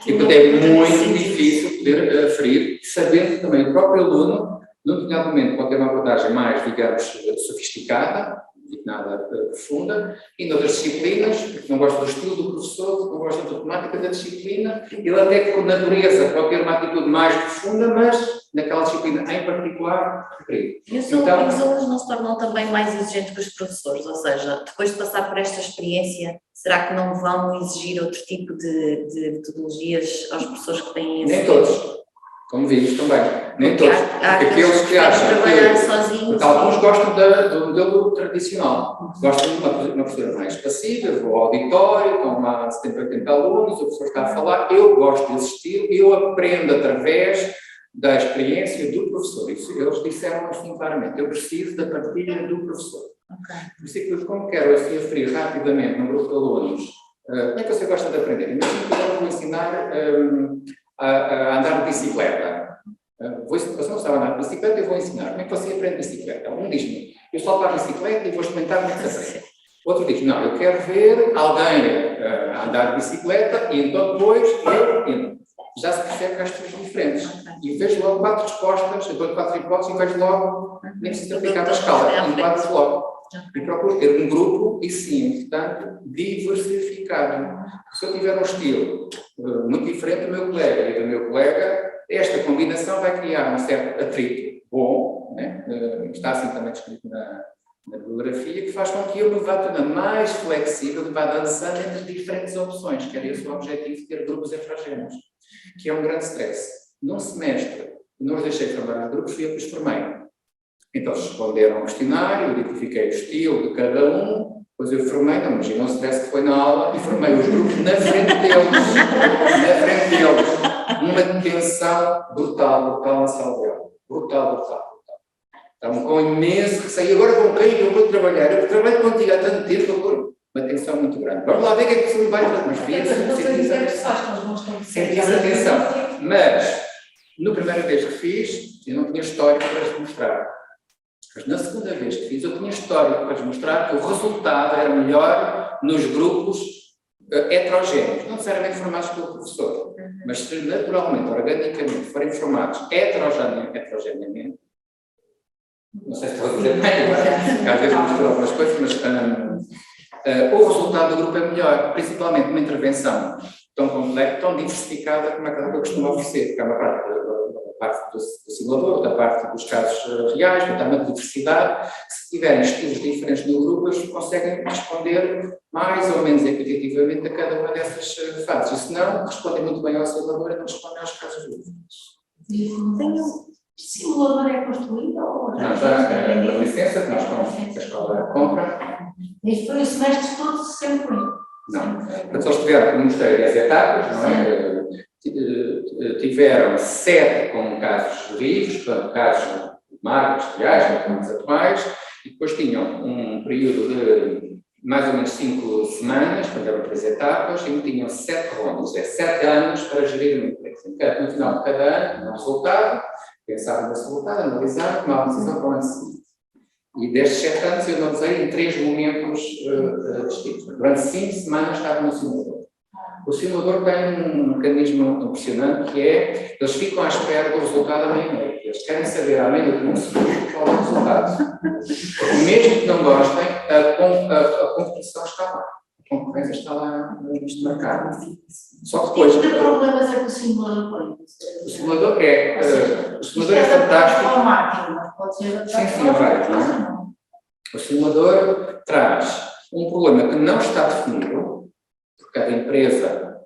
e portanto é muito difícil poder aferir, sabendo que também o próprio aluno, num determinado momento, pode ter uma abordagem mais, digamos, sofisticada, nada profunda, e noutras disciplinas, porque não gosta do estilo do professor, porque não gosta da temática da disciplina, ele até por natureza pode ter uma atitude mais profunda, mas naquela disciplina em particular, preferido. E os alunos não se tornam também mais exigentes que os professores, ou seja, depois de passar por esta experiência, será que não vão exigir outro tipo de metodologias aos professores que têm esse... Nem todos. Como vimos também, nem todos. Há aqueles que acham trabalhar que sozinhos. Alguns gostam do modelo tradicional, gostam de uma postura mais passiva, vou ao auditório, com uma 70, 80 alunos, o professor está a falar, eu gosto desse estilo, eu aprendo através da experiência do professor. Isso, eles disseram assim claramente, eu preciso da partilha do professor. Por isso é que, como quero assim aferir rapidamente num grupo de alunos, como é que você gosta de aprender? Imagina que eu vou ensinar a andar de bicicleta. Você não sabe andar de bicicleta, eu vou ensinar. Como é que você aprende bicicleta? Um diz-me, eu salto a bicicleta e vou experimentar como é que se aprende. Outro diz, não, eu quero ver alguém andar de bicicleta e então depois eu entro. Já se percebe que há estudos diferentes. E vejo logo 4 respostas, eu dou 4 hipóteses e vejo logo, nem preciso aplicar a escala, enquadro logo. E procuro ter um grupo, e sim, portanto, diversificado. Se eu tiver um estilo muito diferente do meu colega e do meu colega, esta combinação vai criar um certo atrito bom, né? Está assim também descrito na bibliografia, que faz com que eu me vá tornando mais flexível e vá dançando entre diferentes opções, que era esse o objetivo de ter grupos heterogéneos, que é um grande stress. Num semestre, não os deixei formar em grupos, fui eu que os formei. Então, eles responderam ao questionário, eu identifiquei o estilo de cada um, depois eu formei, não imagina o stress que foi na aula, e formei os grupos na frente deles, uma tensão brutal na sala de aula, brutal. Estavam com imenso receio, agora com quem eu vou trabalhar? Eu trabalho contigo há tanto tempo, agora uma tensão muito grande. Vamos lá ver o que é que você me vai fazer, mas senti essa tensão. Mas, na primeira vez que fiz, eu não tinha história para lhes mostrar. Mas na segunda vez que fiz, eu tinha história para lhes mostrar que o resultado era melhor nos grupos heterogéneos, não necessariamente formados pelo professor, mas se naturalmente, organicamente, forem formados heterogeneamente, não sei se estou a dizer bem, mas às vezes misturo algumas coisas, mas o resultado do grupo é melhor, principalmente uma intervenção tão completa, tão diversificada como aquela que eu costumo oferecer, porque é uma prática parte do simulador, ou da parte dos casos reais, portanto, há uma diversidade. Se tiverem estudos diferentes no grupo, eles conseguem responder mais ou menos equitativamente a cada uma dessas fases. E se não, respondem muito bem ao simulador e não respondem aos casos dúvidas. O simulador é construído ou Não, já a licença que nós compramos, que a escola compra. Isto foi o semestre todo sempre. Não. Portanto, eles tiveram, como mostrei, 10 etapas, não é? Tiveram 7 com casos vivos, portanto, casos marcos, reais, mais atuais, e depois tinham um período de mais ou menos 5 semanas, quando eram 3 etapas, e tinham 7 rondas, 7 anos para gerir uma empresa. No final de cada ano, um resultado, pensavam nesse resultado, analisaram, tomavam uma decisão para o ano seguinte. E destes 7 anos eu analisei em 3 momentos distintos. Durante 5 semanas estava no simulador. O simulador tem um mecanismo impressionante que é, eles ficam à espera do resultado à meia-noite. Eles querem saber à meia-noite um segundo qual é o resultado. Mesmo que não gostem, a competição está lá. A concorrência está lá neste mercado. Só que depois... Que problemas é que o simulador põe? O simulador é fantástico. Para o marketing, mas pode ser... Sim, vários, não é? O simulador traz um problema que não está definido, porque cada empresa,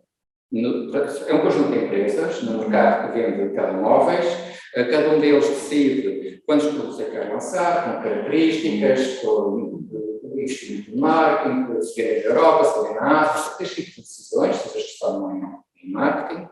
é um conjunto de empresas no mercado que vende telemóveis, cada um deles decide quantos produtos é que quer lançar, com características, com investimento de marketing, se vende na Europa, se vende na África, este tipo de decisões, seja que se formam em marketing.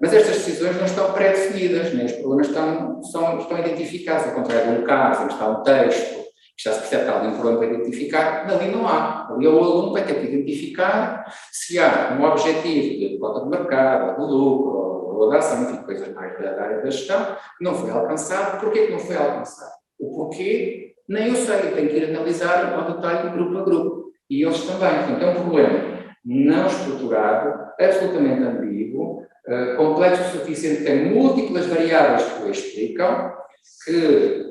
Mas estas decisões não estão pré-definidas, nem os problemas estão identificados, ao contrário de um caso em que está um texto, que já se percebe que há algum problema para identificar, ali não há. Ali o aluno vai ter que identificar se há um objetivo de cota de mercado, ou de lucro, ou de ação, enfim, coisas mais da área da gestão, que não foi alcançado. Porquê que não foi alcançado? O porquê, nem eu sei, eu tenho que ir analisar ao detalhe, grupo a grupo. E eles também. Portanto, é um problema não estruturado, absolutamente ambíguo, complexo o suficiente, tem múltiplas variáveis que o explicam, que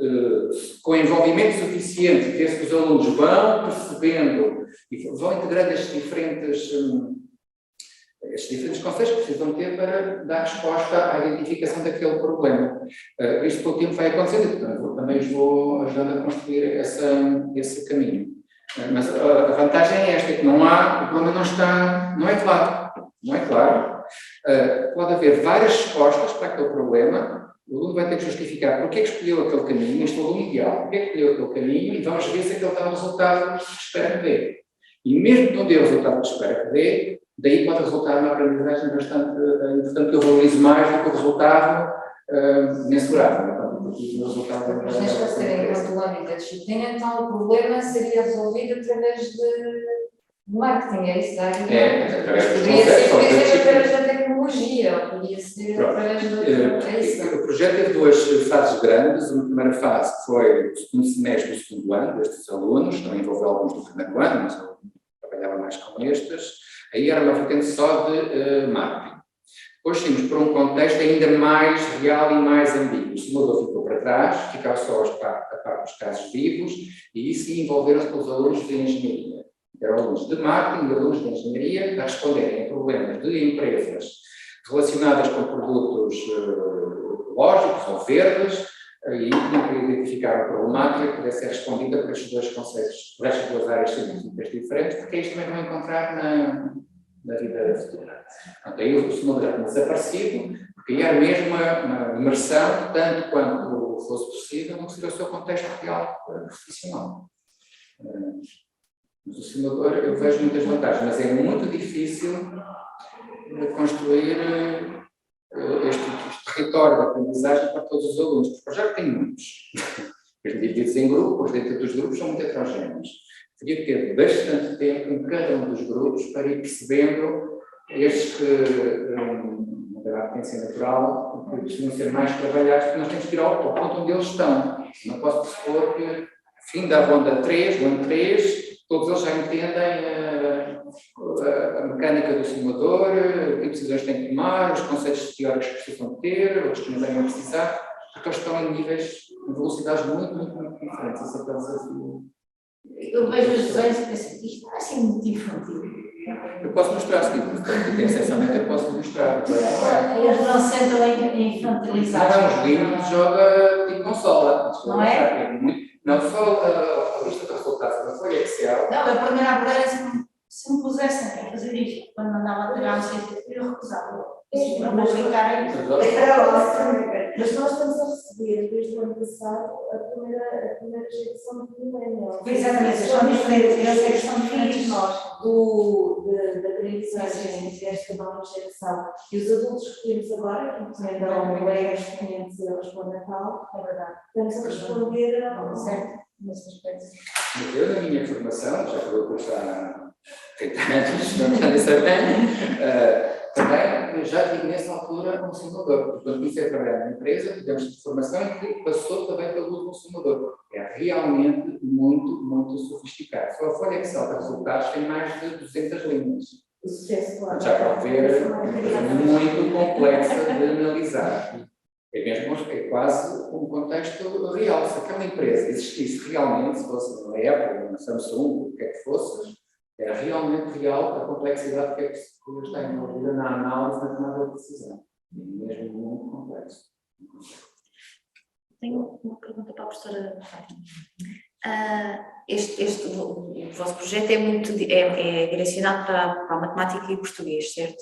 com envolvimento suficiente, que os alunos vão percebendo e vão integrando estes diferentes conceitos que precisam ter para dar resposta à identificação daquele problema. Isto com o tempo vai acontecendo e, portanto, também os vou ajudando a construir esse caminho. Mas a vantagem é esta, que o problema não é claro. Não é claro. Pode haver várias respostas para aquele problema. O aluno vai ter que justificar porque é que escolheu aquele caminho, este é o aluno ideal, porque é que escolheu aquele caminho e vamos ver se aquele dá o resultado que espera que dê. E mesmo que não dê o resultado que espera que dê, daí pode resultar uma aprendizagem bastante importante, que eu valorizo mais do que o resultado mensurável. Mas neste caso, enquanto o âmbito da disciplina, então o problema seria resolvido através de marketing, é isso? Através dos poderia ser, por conceitos, exemplo, através da tecnologia, ou podia ser através de... O projeto teve 2 fases grandes. Uma primeira fase que foi o segundo semestre do segundo ano, destes alunos, também envolveu alguns do primeiro ano, mas eu trabalhava mais com estes. Aí era uma vertente só de marketing. Depois tínhamos para um contexto ainda mais real e mais ambíguo. O simulador ficou para trás, ficaram só a parte dos casos vivos, e isso envolveram-se com os alunos de engenharia. Eram alunos de marketing e alunos de engenharia a responderem a problemas de empresas relacionadas com produtos ecológicos ou verdes, e tinham que identificar a problemática que pudesse ser respondida por estes 2 conceitos, por estas 2 áreas científicas diferentes, porque isto também vão encontrar na vida futura. Portanto, aí o simulador já tinha desaparecido, porque aí era mesmo uma imersão, tanto quanto fosse possível, no que seria o seu contexto real profissional. Mas o simulador, eu vejo muitas vantagens, mas é muito difícil construir este território de aprendizagem para todos os alunos, porque o projeto tem muitos. Os divididos em grupos, dentro dos grupos são muito heterogéneos. Teria que ter bastante tempo em cada um dos grupos para ir percebendo estes que, na potência natural, que precisam ser mais trabalhados, porque nós temos que ir ao ponto onde eles estão. Não posso pressupor que, fim da ronda 3, o ano 3, todos eles já entendem a mecânica do simulador, que tipo de decisões têm que tomar, os conceitos teóricos que precisam ter, outros que não têm a precisar, porque eles estão em níveis, em velocidades muito diferentes. Isso é o desafio. Eu vejo as desenhos e penso, isto está assim muito infantil. Eu posso mostrar, se quiser, essencialmente eu posso mostrar. Eles não se sentem infantilizados. Não é uns livros que joga e consola. Não é? Não só a lista de resultados da folha Excel. Não, a primeira abordagem é se me pusessem a fazer isto, quando mandava tirar um sítio, eu recusava. Para não ficar aí. Mas nós estamos a receber, desde o ano passado, a primeira geração de milênio. Exatamente, são diferentes, eu sei que são diferentes de nós. Da aprendizagem desta nova geração. E os adultos que temos agora, que encomendam colegas de 500 euros para o Natal, é verdade, estamos a responder a Certo, nesse aspecto. Eu, na minha formação, já que eu curso há 30 anos, não tenho saber, também já tive nessa altura um simulador. Quando comecei a trabalhar na empresa, tivemos de formação e que passou também pelo uso do simulador. É realmente muito, muito sofisticado. Só a folha Excel de resultados tem mais de 200 linhas. Já para ver, é muito complexa de analisar. É mesmo, é quase um contexto real. Se aquela empresa existisse realmente, se fosse uma Apple, uma Samsung, o que é que fosse, era realmente real a complexidade que é que está envolvida na análise da tomada de decisão. É mesmo muito complexo. Tenho uma pergunta para a professora Fátima. O vosso projeto é direcionado para a matemática e português, certo?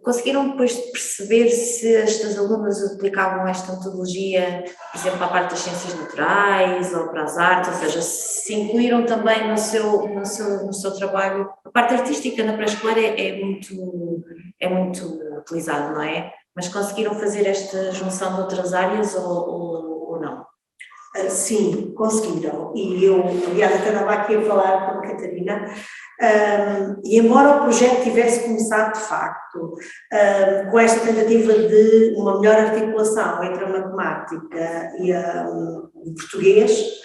Conseguiram depois perceber se estas alunas aplicavam esta metodologia, por exemplo, para a parte das ciências naturais ou para as artes, ou seja, se incluíram também no seu trabalho, a parte artística na pré-escolar é muito utilizado, não é? Mas conseguiram fazer esta junção de outras áreas ou não? Sim, conseguiram. E eu, aliás, até estava aqui a falar com a Catarina, e embora o projeto tivesse começado de facto com esta tentativa de uma melhor articulação entre a matemática e o português,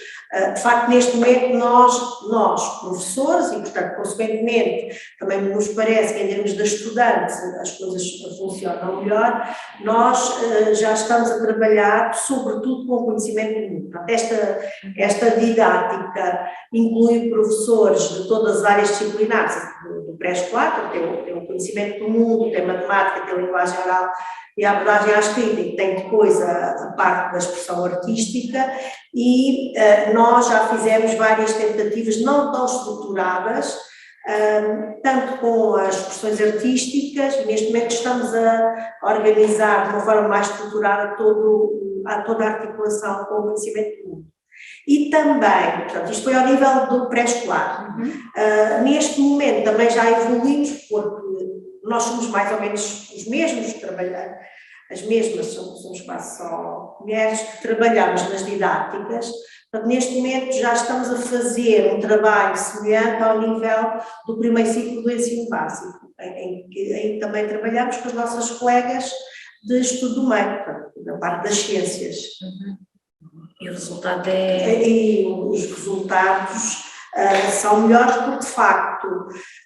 de facto neste momento nós professores e portanto consequentemente também nos parece que em termos de estudantes as coisas funcionam melhor, nós já estamos a trabalhar sobretudo com o conhecimento comum. Esta didática inclui professores de todas as áreas disciplinares do pré-escolar, tem um conhecimento comum, tem matemática, tem linguagem oral e a abordagem à escrita, e tem depois a parte da expressão artística, e nós já fizemos várias tentativas não tão estruturadas, tanto com as expressões artísticas. Neste momento estamos a organizar de uma forma mais estruturada toda a articulação com o conhecimento comum. E também, portanto, isto foi ao nível do pré-escolar. Neste momento também já evoluímos, porque nós somos mais ou menos os mesmos, as mesmas, somos quase só mulheres que trabalhamos nas didáticas. Portanto, neste momento já estamos a fazer um trabalho semelhante ao nível do primeiro ciclo do ensino básico, em que também trabalhamos com as nossas colegas de estudo do meio, portanto, na parte das ciências. E o resultado é... E os resultados são melhores porque, de facto,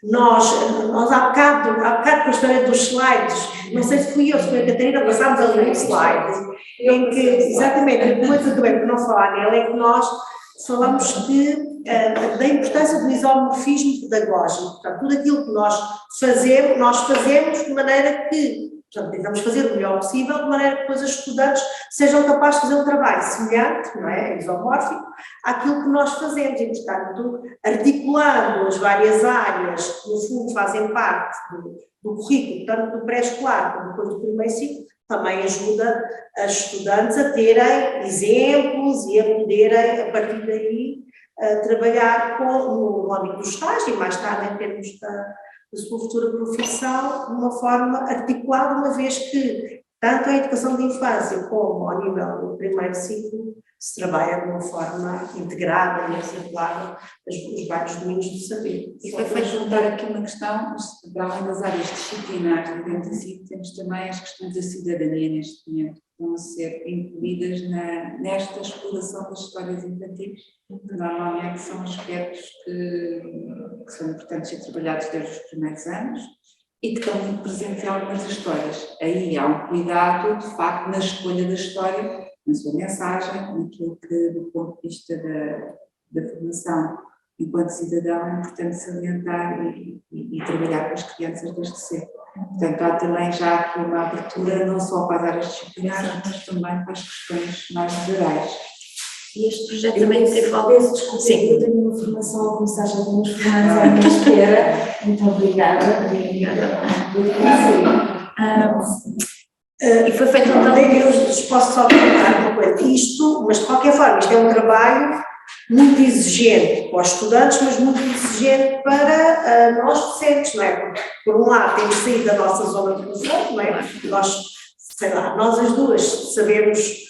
nós há bocado com a história dos slides, não sei se fui eu, se foi a Catarina, passámos a ler um slide, em que, exatamente, a coisa que eu por não falar nela é que nós falamos da importância do isomorfismo pedagógico, portanto, tudo aquilo que nós fazemos de maneira que, portanto, tentamos fazer o melhor possível, de maneira que depois os estudantes sejam capazes de fazer um trabalho semelhante, não é, isomórfico, àquilo que nós fazemos, e, portanto, articulando as várias áreas que, no fundo, fazem parte do currículo, tanto do pré-escolar como depois do primeiro ciclo, também ajuda os estudantes a terem exemplos e a poderem, a partir daí, trabalhar no âmbito do estágio e mais tarde em termos da sua futura profissão de uma forma articulada, uma vez que tanto a educação de infância como ao nível do primeiro ciclo se trabalha de uma forma integrada e articulada os vários domínios do saber. E foi feito juntar aqui uma questão, para além das áreas disciplinares de dentro da CIC, temos também as questões da cidadania neste momento, que vão ser incluídas nesta exploração das histórias infantis, que normalmente são aspectos que são importantes ser trabalhados desde os primeiros anos e que estão muito presentes em algumas das histórias. Aí há um cuidado, de facto, na escolha da história, na sua mensagem, naquilo que, do ponto de vista da formação enquanto cidadão, é importante salientar e trabalhar com as crianças desde cedo. Portanto, há também já aqui uma abertura não só para as áreas disciplinares, mas também para as questões mais gerais. E este projeto também teve algo... Desculpa, Sim. eu tenho uma formação ao começar, já temos formados à minha espera. Muito obrigada. E foi feito então... Eu posso só comentar uma coisa. Isto, mas de qualquer forma, isto é um trabalho muito exigente para os estudantes, mas muito exigente para nós docentes, não é? Porque, por um lado, temos saído da nossa zona de conforto, não é? Nós, sei lá, nós as duas sabemos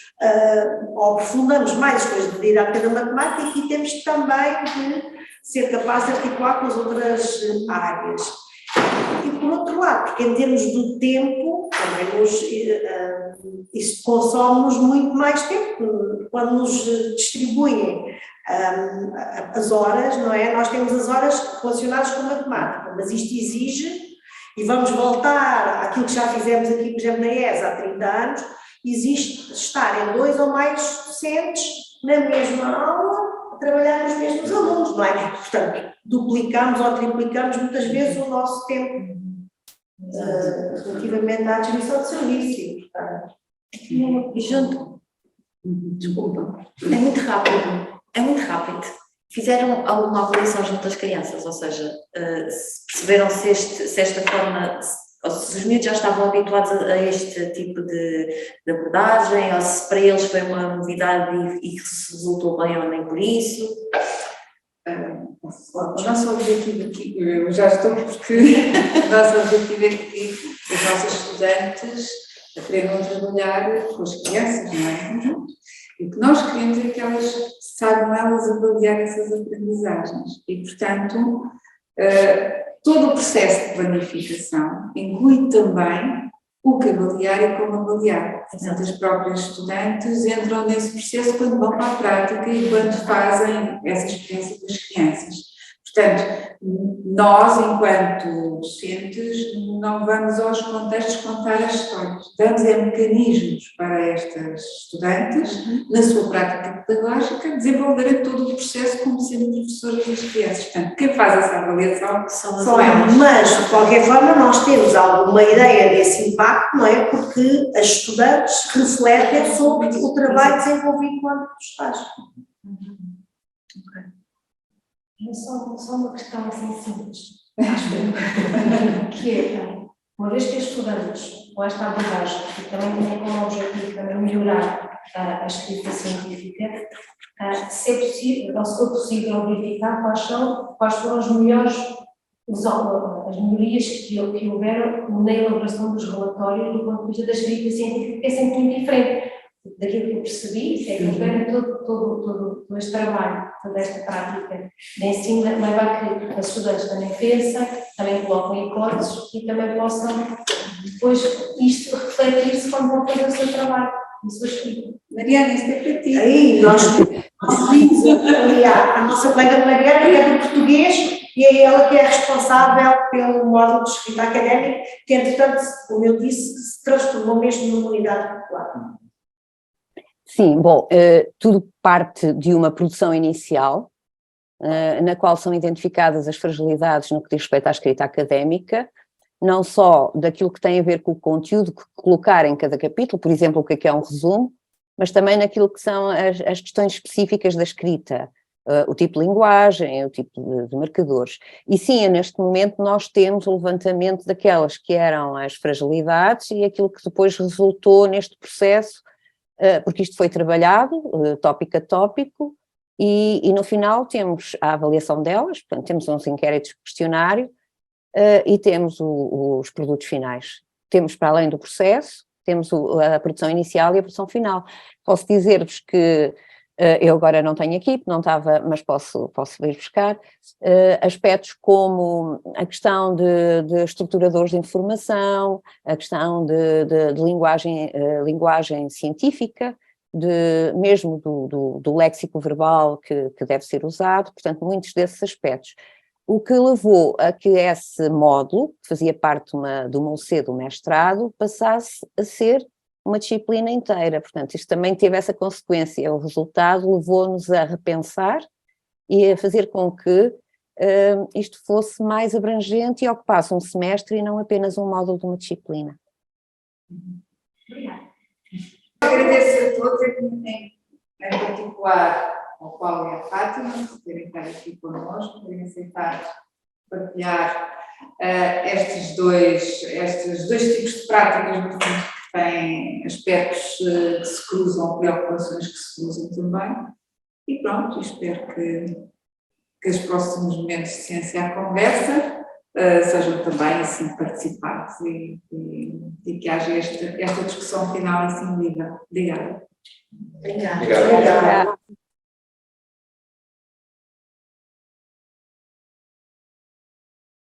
ou aprofundamos mais as coisas de didática da matemática e temos também de ser capazes de articular com as outras áreas. E por outro lado, porque em termos do tempo, também isso consome-nos muito mais tempo, quando nos distribuem as horas, não é? Nós temos as horas relacionadas com matemática, mas isto exige, e vamos voltar àquilo que já fizemos aqui, por exemplo, na ESA há 30 anos, existe estar em 2 ou mais docentes na mesma aula, a trabalhar com os mesmos alunos, não é? Portanto, duplicamos ou triplicamos muitas vezes o nosso tempo relativamente à distribuição de serviço, e, portanto... E junto... Desculpa. É muito rápido. Fizeram alguma avaliação junto às crianças, ou seja, perceberam se esta forma... Ou se os miúdos já estavam habituados a este tipo de abordagem, ou se para eles foi uma novidade e que se resultou bem ou nem por isso? O nosso objetivo aqui, eu já estou porque o nosso objetivo é que os nossos estudantes aprendam a trabalhar com as crianças, não é? E o que nós queremos é que elas saibam avaliar essas aprendizagens e, portanto, todo o processo de planificação inclui também o que avaliar e como avaliar. Portanto, as próprias estudantes entram nesse processo quando vão para a prática e quando fazem essa experiência com as crianças. Portanto, nós, enquanto docentes, não vamos aos contextos contar as histórias. Damos mecanismos para estas estudantes, na sua prática pedagógica, desenvolverem todo o processo como sendo professoras das crianças. Portanto, quem faz essa avaliação são elas. Mas, de qualquer forma, nós temos alguma ideia desse impacto, não é? Porque as estudantes refletem sobre o trabalho desenvolvido enquanto estágio. É só uma questão assim simples, que é, uma vez que as estudantes, com esta abordagem, que também tem como objetivo também melhorar a escrita científica, se é possível, ou se for possível verificar quais foram as melhorias que houveram na elaboração dos relatórios do ponto de vista da escrita científica, que é sempre muito diferente. Daquilo que eu percebi, é que houver todo este trabalho, toda esta prática de ensino, leva a que as estudantes também pensem, também colocam hipóteses e também possam depois isto refletir-se quando vão fazer o seu trabalho. Mariana, isto é para ti. Aí, nós a nossa colega Mariana, que é do português, e é ela que é responsável pelo módulo de escrita académica, que, entretanto, como eu disse, se transformou mesmo numa unidade popular. Sim, bom, tudo parte de uma produção inicial, na qual são identificadas as fragilidades no que diz respeito à escrita académica, não só daquilo que tem a ver com o conteúdo que colocar em cada capítulo, por exemplo, o que é um resumo, mas também naquilo que são as questões específicas da escrita, o tipo de linguagem, o tipo de marcadores. E sim, neste momento nós temos o levantamento daquelas que eram as fragilidades e aquilo que depois resultou neste processo, porque isto foi trabalhado, tópico a tópico, e no final temos a avaliação delas, portanto temos uns inquéritos de questionário e temos os produtos finais. Temos, para além do processo, temos a produção inicial e a produção final. Posso dizer-vos que eu agora não tenho equipe, não estava, mas posso ir buscar, aspectos como a questão de estruturadores de informação, a questão de linguagem científica, mesmo do léxico verbal que deve ser usado, portanto, muitos desses aspectos. O que levou a que esse módulo, que fazia parte do MULC do mestrado, passasse a ser uma disciplina inteira, portanto isto também teve essa consequência, o resultado levou-nos a repensar e a fazer com que isto fosse mais abrangente e ocupasse um semestre e não apenas um módulo de uma disciplina. Obrigada. Agradeço a todos, em particular ao Paulo e à Fátima, por terem estado aqui connosco, por terem aceitado partilhar estes dois tipos de práticas, no fundo, que têm aspectos que se cruzam, preocupações que se cruzam também. E pronto, espero que os próximos momentos de Ciência à Conversa sejam também assim participados e que haja esta discussão final assim livre. Obrigada. Obrigada. Obrigado. Obrigada.